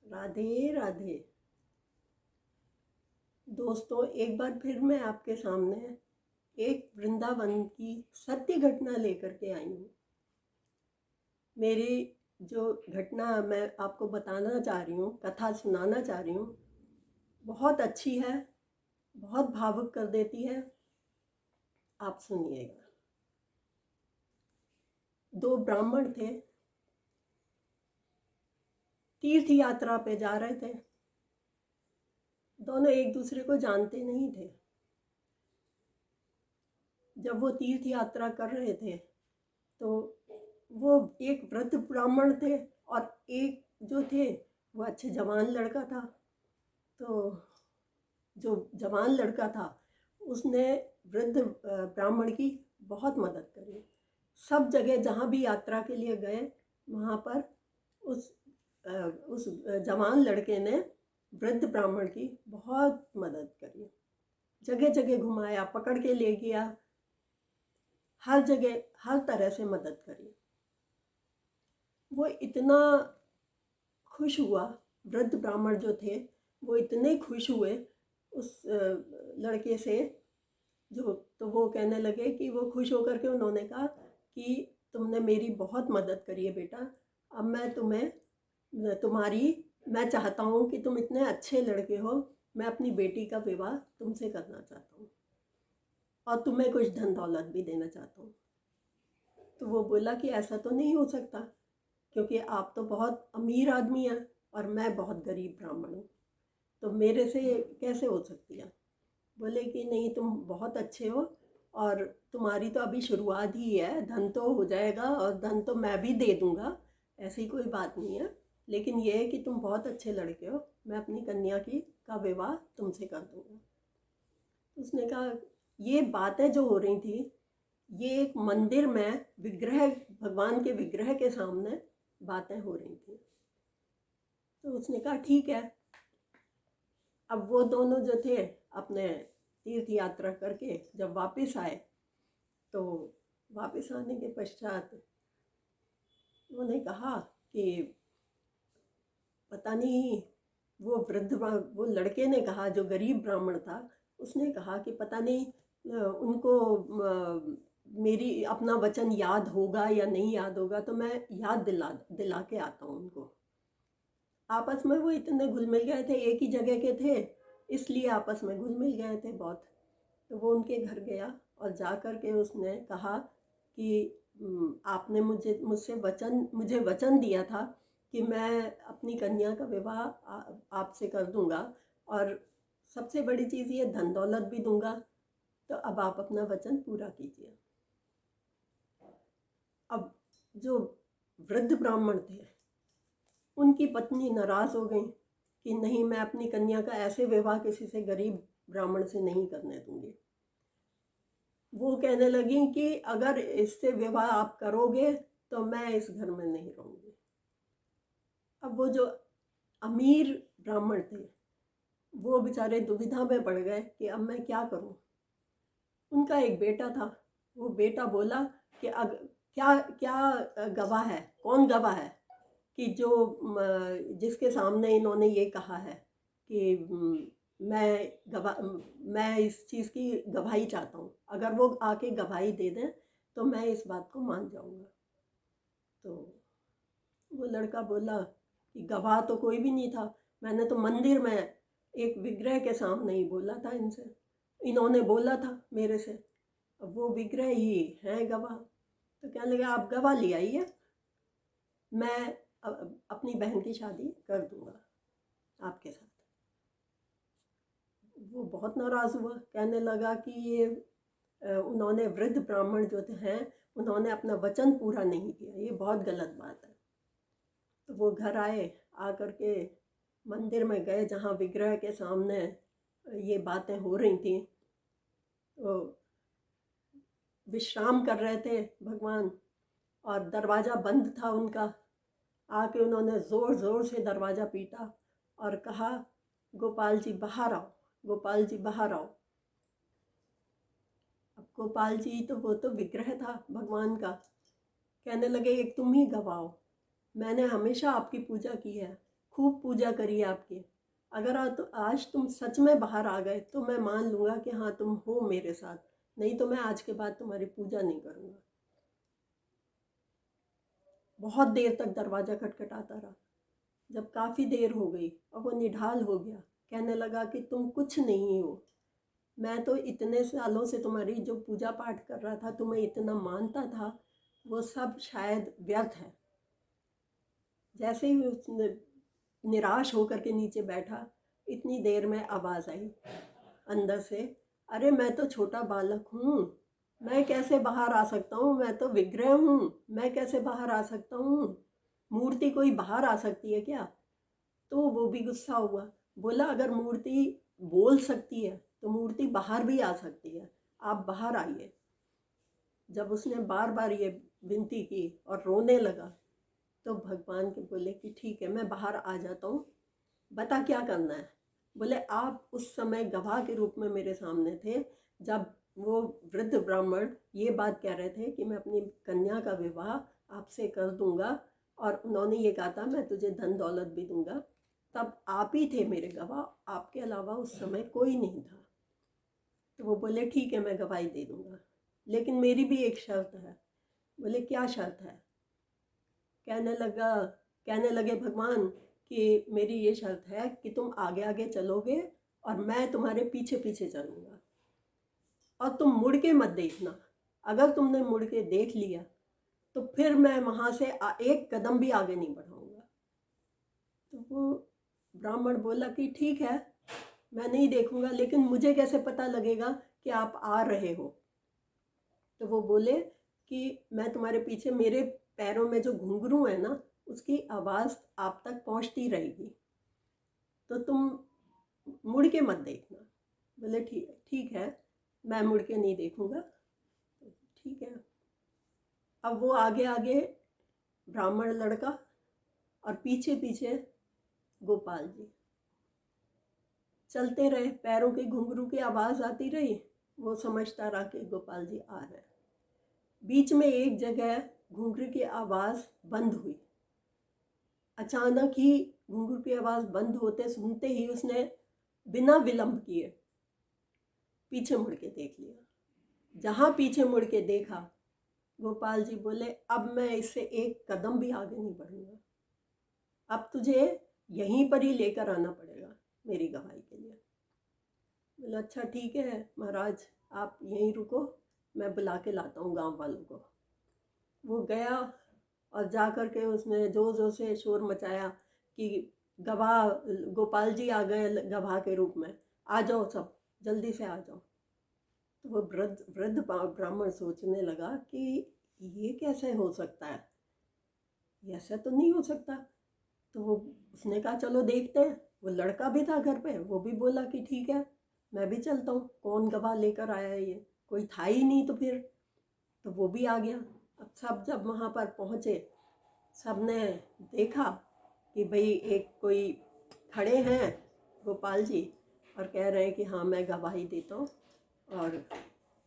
राधे राधे। दोस्तों, एक बार फिर मैं आपके सामने एक वृंदावन की सत्य घटना लेकर के आई हूँ। मेरी जो घटना मैं आपको बताना चाह रही हूँ, कथा सुनाना चाह रही हूँ, बहुत अच्छी है, बहुत भावुक कर देती है। आप सुनिएगा। दो ब्राह्मण थे, तीर्थ यात्रा पे जा रहे थे। दोनों एक दूसरे को जानते नहीं थे। जब वो तीर्थ यात्रा कर रहे थे तो वो एक वृद्ध ब्राह्मण थे और एक जो थे वो अच्छे जवान लड़का था। तो जो जवान लड़का था उसने वृद्ध ब्राह्मण की बहुत मदद करी। सब जगह जहाँ भी यात्रा के लिए गए वहाँ पर उस उस जवान लड़के ने वृद्ध ब्राह्मण की बहुत मदद करी। जगह जगह घुमाया, पकड़ के ले गया, हर जगह हर तरह से मदद करी। वो इतना खुश हुआ, वृद्ध ब्राह्मण जो थे वो इतने खुश हुए उस लड़के से। तो वो कहने लगे कि वो खुश होकर के उन्होंने कहा कि तुमने मेरी बहुत मदद करी है बेटा। अब मैं चाहता हूँ कि तुम इतने अच्छे लड़के हो, मैं अपनी बेटी का विवाह तुमसे करना चाहता हूँ और तुम्हें कुछ धन दौलत भी देना चाहता हूँ। तो वो बोला कि ऐसा तो नहीं हो सकता, क्योंकि आप तो बहुत अमीर आदमी हैं और मैं बहुत गरीब ब्राह्मण हूँ, तो मेरे से कैसे हो सकती है। बोले कि नहीं, तुम बहुत अच्छे हो और तुम्हारी तो अभी शुरुआत ही है, धन तो हो जाएगा और धन तो मैं भी दे दूँगा, ऐसी कोई बात नहीं है, लेकिन ये है कि तुम बहुत अच्छे लड़के हो, मैं अपनी कन्या का विवाह तुमसे कर दूँगा। उसने कहा ये बातें जो हो रही थी ये एक मंदिर में विग्रह, भगवान के विग्रह के सामने बातें हो रही थी। तो उसने कहा ठीक है। अब वो दोनों जो थे अपने तीर्थ यात्रा करके जब वापस आए तो वापस आने के पश्चात उन्होंने कहा कि पता नहीं, वो लड़के ने कहा, जो गरीब ब्राह्मण था उसने कहा कि पता नहीं उनको मेरी अपना वचन याद होगा या नहीं याद होगा, तो मैं याद दिला दिला के आता हूँ उनको। आपस में वो इतने घुल मिल गए थे, एक ही जगह के थे, इसलिए आपस में घुल मिल गए थे बहुत। तो वो उनके घर गया और जा कर के उसने कहा कि आपने मुझे वचन दिया था कि मैं अपनी कन्या का विवाह आपसे कर दूंगा और सबसे बड़ी चीज़ ये धन दौलत भी दूंगा, तो अब आप अपना वचन पूरा कीजिए। अब जो वृद्ध ब्राह्मण थे उनकी पत्नी नाराज़ हो गई कि नहीं, मैं अपनी कन्या का ऐसे विवाह किसी से गरीब ब्राह्मण से नहीं करने दूंगी। वो कहने लगी कि अगर इससे विवाह आप करोगे तो मैं इस घर में नहीं रहूंगी। अब वो जो अमीर ब्राह्मण थे वो बेचारे दुविधा में पड़ गए कि अब मैं क्या करूं। उनका एक बेटा था, वो बेटा बोला कि क्या क्या गवाह है, कौन गवाह है कि जो जिसके सामने इन्होंने ये कहा है कि मैं इस चीज़ की गवाही चाहता हूँ, अगर वो आके गवाही दे दें तो मैं इस बात को मान जाऊँगा। तो वो लड़का बोला कि गवाह तो कोई भी नहीं था, मैंने तो मंदिर में एक विग्रह के सामने ही बोला था इनसे, इन्होंने बोला था मेरे से, अब वो विग्रह ही है गवाह। तो कहने लगे आप गवाह ले आइए, मैं अपनी बहन की शादी कर दूंगा आपके साथ। वो बहुत नाराज़ हुआ, कहने लगा कि ये उन्होंने वृद्ध ब्राह्मण जो हैं उन्होंने अपना वचन पूरा नहीं किया, ये बहुत गलत बात है। तो वो घर आए, आकर के मंदिर में गए जहाँ विग्रह के सामने ये बातें हो रही थी। तो विश्राम कर रहे थे भगवान और दरवाज़ा बंद था उनका। आके उन्होंने ज़ोर ज़ोर से दरवाज़ा पीटा और कहा गोपाल जी बाहर आओ, गोपाल जी बाहर आओ। अब गोपाल जी तो वो तो विग्रह था भगवान का, कहने लगे एक तुम ही गवाह हो, मैंने हमेशा आपकी पूजा की है, खूब पूजा करी आपकी। अगर आज तुम सच में बाहर आ गए तो मैं मान लूँगा कि हाँ तुम हो मेरे साथ, नहीं तो मैं आज के बाद तुम्हारी पूजा नहीं करूँगा। बहुत देर तक दरवाज़ा खटखटाता रहा। जब काफ़ी देर हो गई और वो निढाल हो गया, कहने लगा कि तुम कुछ नहीं हो, मैं तो इतने सालों से तुम्हारी जो पूजा पाठ कर रहा था, तुम्हें इतना मानता था, वो सब शायद व्यर्थ है। जैसे ही उसने निराश होकर के नीचे बैठा, इतनी देर में आवाज़ आई अंदर से, अरे मैं तो छोटा बालक हूँ, मैं कैसे बाहर आ सकता हूँ, मैं तो विग्रह हूँ, मैं कैसे बाहर आ सकता हूँ, मूर्ति कोई बाहर आ सकती है क्या? तो वो भी गुस्सा हुआ, बोला अगर मूर्ति बोल सकती है तो मूर्ति बाहर भी आ सकती है, आप बाहर आइए। जब उसने बार बार ये विनती की और रोने लगा, तो भगवान के बोले कि ठीक है मैं बाहर आ जाता हूँ, बता क्या करना है। बोले आप उस समय गवाह के रूप में मेरे सामने थे जब वो वृद्ध ब्राह्मण ये बात कह रहे थे कि मैं अपनी कन्या का विवाह आपसे कर दूंगा, और उन्होंने ये कहा था मैं तुझे धन दौलत भी दूंगा, तब आप ही थे मेरे गवाह, आपके अलावा उस समय कोई नहीं था। तो वो बोले ठीक है मैं गवाही दे दूंगा, लेकिन मेरी भी एक शर्त है। बोले क्या शर्त है? कहने लगे भगवान कि मेरी ये शर्त है कि तुम आगे आगे चलोगे और मैं तुम्हारे पीछे पीछे चलूँगा, और तुम मुड़ के मत देखना। अगर तुमने मुड़ के देख लिया तो फिर मैं वहाँ से एक कदम भी आगे नहीं बढ़ाऊँगा। तो वो ब्राह्मण बोला कि ठीक है मैं नहीं देखूँगा, लेकिन मुझे कैसे पता लगेगा कि आप आ रहे हो? तो वो बोले कि मैं तुम्हारे पीछे, मेरे पैरों में जो घुंघरू है ना, उसकी आवाज़ आप तक पहुंचती रहेगी, तो तुम मुड़ के मत देखना। बोले ठीक है मैं मुड़ के नहीं देखूंगा। ठीक है। अब वो आगे आगे ब्राह्मण लड़का और पीछे पीछे गोपाल जी चलते रहे, पैरों के घुंघरू की आवाज़ आती रही, वो समझता रहा कि गोपाल जी आ रहे हैं। बीच में एक जगह घुंघरू की आवाज़ बंद हुई। अचानक ही घुंघरू की आवाज़ बंद होते सुनते ही उसने बिना विलंब किए पीछे मुड़ के देख लिया। जहाँ पीछे मुड़ के देखा, गोपाल जी बोले अब मैं इससे एक कदम भी आगे नहीं बढ़ूंगा, अब तुझे यहीं पर ही लेकर आना पड़ेगा मेरी गवाही के लिए। बोला अच्छा ठीक है महाराज, आप यहीं रुको, मैं बुला के लाता हूँ गांव वालों को। वो गया और जा कर के उसने जोर से शोर मचाया कि गवाह गोपाल जी आ गए गवाह के रूप में, आ जाओ सब जल्दी से आ जाओ। तो वो वृद्ध ब्राह्मण सोचने लगा कि ये कैसे हो सकता है, ऐसा तो नहीं हो सकता। तो वो उसने कहा चलो देखते हैं। वो लड़का भी था घर पे, वो भी बोला कि ठीक है मैं भी चलता हूँ, कौन गवाह लेकर आया है, ये कोई था ही नहीं। तो फिर तो वो भी आ गया। अब सब जब वहाँ पर पहुँचे, सब ने देखा कि भाई एक कोई खड़े हैं गोपाल जी और कह रहे हैं कि हाँ मैं गवाही देता हूँ। और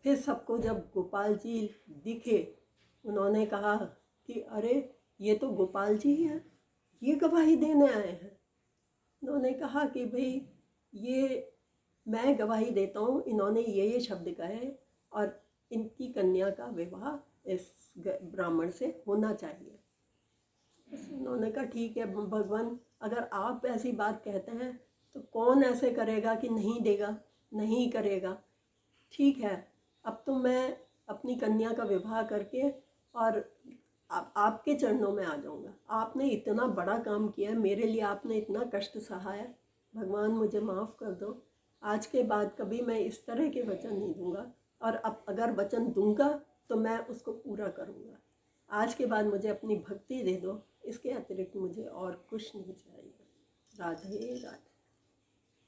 फिर सबको जब गोपाल जी दिखे, उन्होंने कहा कि अरे ये तो गोपाल जी ही हैं, ये गवाही देने आए हैं। उन्होंने कहा कि भाई ये मैं गवाही देता हूँ, इन्होंने ये शब्द कहे और इनकी कन्या का विवाह इस ब्राह्मण से होना चाहिए। उन्होंने कहा ठीक है भगवान, अगर आप ऐसी बात कहते हैं तो कौन ऐसे करेगा कि नहीं देगा, नहीं करेगा। ठीक है, अब तो मैं अपनी कन्या का विवाह करके और आपके चरणों में आ जाऊंगा। आपने इतना बड़ा काम किया है मेरे लिए, आपने इतना कष्ट सहा है, भगवान मुझे माफ़ कर दो। आज के बाद कभी मैं इस तरह के वचन नहीं दूंगा, और अब अगर वचन दूंगा तो मैं उसको पूरा करूंगा। आज के बाद मुझे अपनी भक्ति दे दो, इसके अतिरिक्त मुझे और कुछ नहीं चाहिए। राधे राधे।